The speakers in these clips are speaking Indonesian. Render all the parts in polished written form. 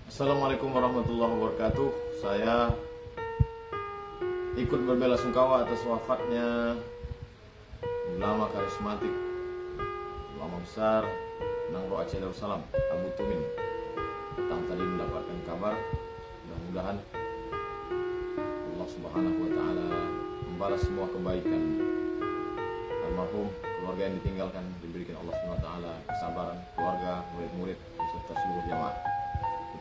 Assalamualaikum warahmatullahi wabarakatuh. Saya ikut berbelasungkawa atas wafatnya ulama karismatik, ulama besar Nangro Aceh Darussalam, Abu Tumin. Petang tadi mendapatkan kabar. Mudah-mudahan Allah Subhanahu wa taala membalas semua kebaikan almarhum, keluarga yang ditinggalkan diberikan Allah Subhanahu wa taala kesabaran, keluarga, murid-murid beserta seluruh jamaah.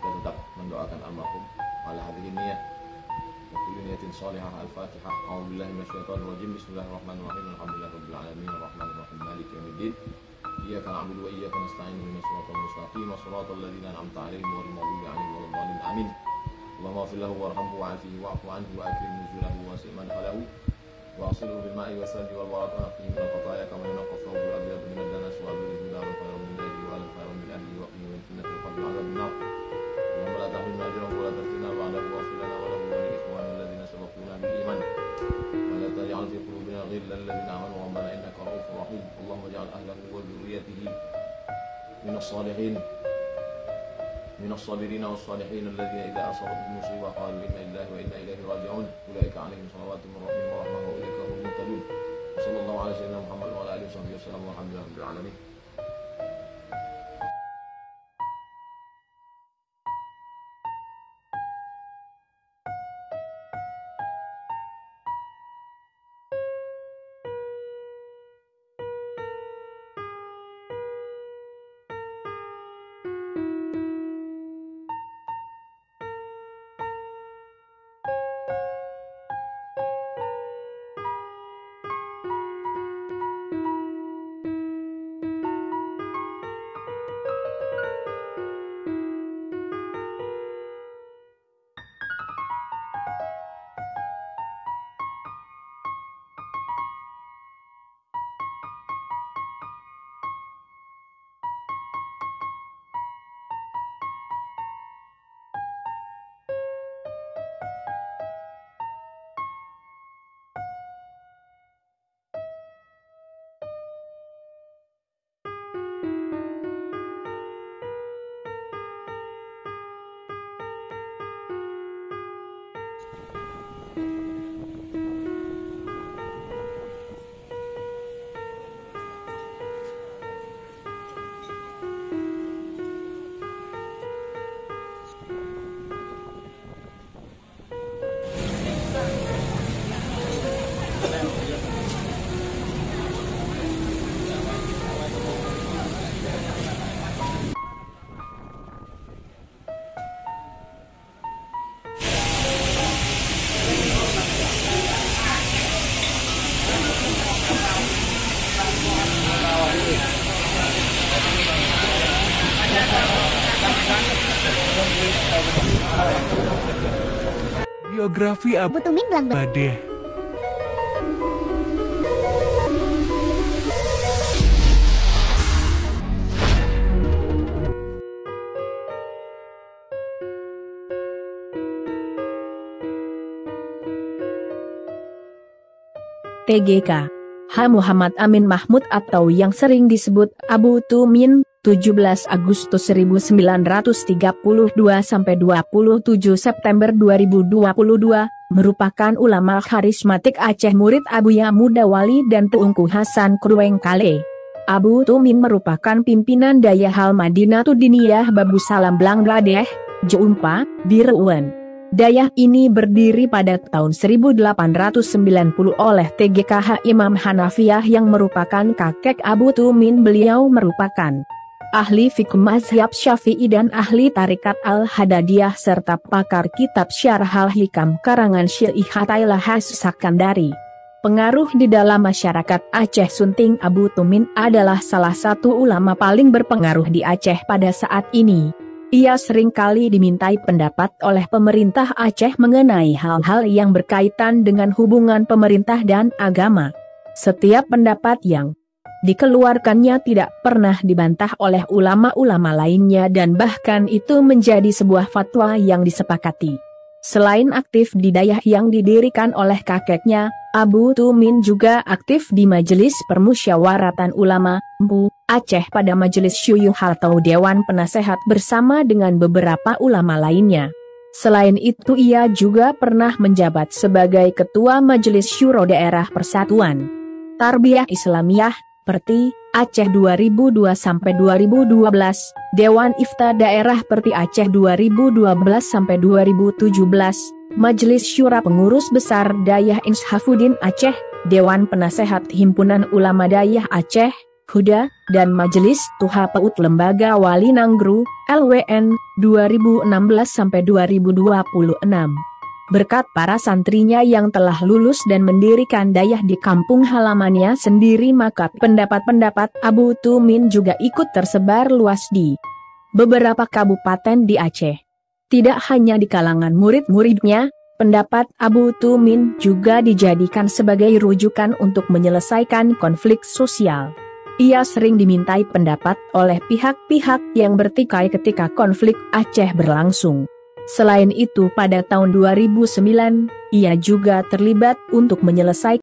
Kita tetap mendoakan almarhum ala hadhihi niyyah wa kulli niyatin shalihah. Al-Fatihah. A'udzubillahi minasyaitonir rajim. Bismillahirrahmanirrahim. Alhamdulillahirabbil alamin arrahmanir rahim maliki yaumiddin. Iyyaka na'budu wa iyyaka nasta'in ihdinas siratal mustaqim siratal ladzina an'amta 'alaihim ghairil maghdubi 'alaihim waladdallin. Amin. Allahumma ighfir lahu warhamhu wa'afihi wa'fu 'anhu wa akrim nuzulahu wa wasi' madkhalahu wa asilhu bil ma'i was-salji wal barad wa aqim min al-khataaya kama yunqqa thawbul abyad min ad-danas wa abdil huda wal khayru min dajji wa al-khayru min ahli wa qim min fitnatil qabri 'adabin nar. اللهم لا تحرمنا اجره ولا تفتنا بعده واغفر لنا وله ولاخواننا الذين سبقونا بالايمان ولا تجعل في قلوبنا غلا للذين امنوا ربنا انك رؤوف رحيم. اللهم اجعل اهله وذريته من الصالحين من الصابرين والصالحين الذين اذا اصابتهم مصيبه قالوا انا لله وانا اليه راجعون اولئك عليهم صلوات من ربهم ورحمه واولئك هم المهتدون. وصلى الله على سيدنا محمد وعلى اله وصحبه وسلم والحمد لله رب العالمين. Biografi Abu Tumin Badeh. TGK H. Muhammad Amin Mahmud atau yang sering disebut Abu Tumin, 17 Agustus 1932 sampai 27 September 2022, merupakan ulama karismatik Aceh, murid Abuya Mudawali dan Teungku Hasan Krueng Kale. Abu Tumin merupakan pimpinan Daya Hal Madinatud Diniyah Babu Salam Bangladesh, Jumpa, Biruan. Dayah ini berdiri pada tahun 1890 oleh TGKH Imam Hanafiyah yang merupakan kakek Abu Tumin. Beliau merupakan ahli fikih mazhab Syafi'i dan ahli tarikat Al-Hadadiyah serta pakar kitab Syarah Al-Hikam karangan Syekh Athaillah As-Sakandari. Pengaruh di dalam masyarakat Aceh Sunting, Abu Tumin adalah salah satu ulama paling berpengaruh di Aceh pada saat ini. Ia seringkali dimintai pendapat oleh pemerintah Aceh mengenai hal-hal yang berkaitan dengan hubungan pemerintah dan agama. Setiap pendapat yang dikeluarkannya tidak pernah dibantah oleh ulama-ulama lainnya dan bahkan itu menjadi sebuah fatwa yang disepakati. Selain aktif di Dayah yang didirikan oleh kakeknya, Abu Tumin juga aktif di Majelis Permusyawaratan Ulama, MPU, Aceh pada Majelis Syuyuh atau Dewan Penasehat bersama dengan beberapa ulama lainnya. Selain itu ia juga pernah menjabat sebagai Ketua Majelis Syuro Daerah Persatuan Tarbiyah Islamiyah, Perti, Aceh 2002-2012, Dewan Ifta Daerah Perti Aceh 2012-2017, Majelis Syura Pengurus Besar Dayah Inshafuddin Aceh, Dewan Penasehat Himpunan Ulama Dayah Aceh, Huda, dan Majelis Tuha Paut Lembaga Wali Nanggru, LWN, 2016-2026. Berkat para santrinya yang telah lulus dan mendirikan dayah di kampung halamannya sendiri, maka pendapat-pendapat Abu Tumin juga ikut tersebar luas di beberapa kabupaten di Aceh. Tidak hanya di kalangan murid-muridnya, pendapat Abu Tumin juga dijadikan sebagai rujukan untuk menyelesaikan konflik sosial. Ia sering dimintai pendapat oleh pihak-pihak yang bertikai ketika konflik Aceh berlangsung. Selain itu pada tahun 2009, ia juga terlibat untuk menyelesaikan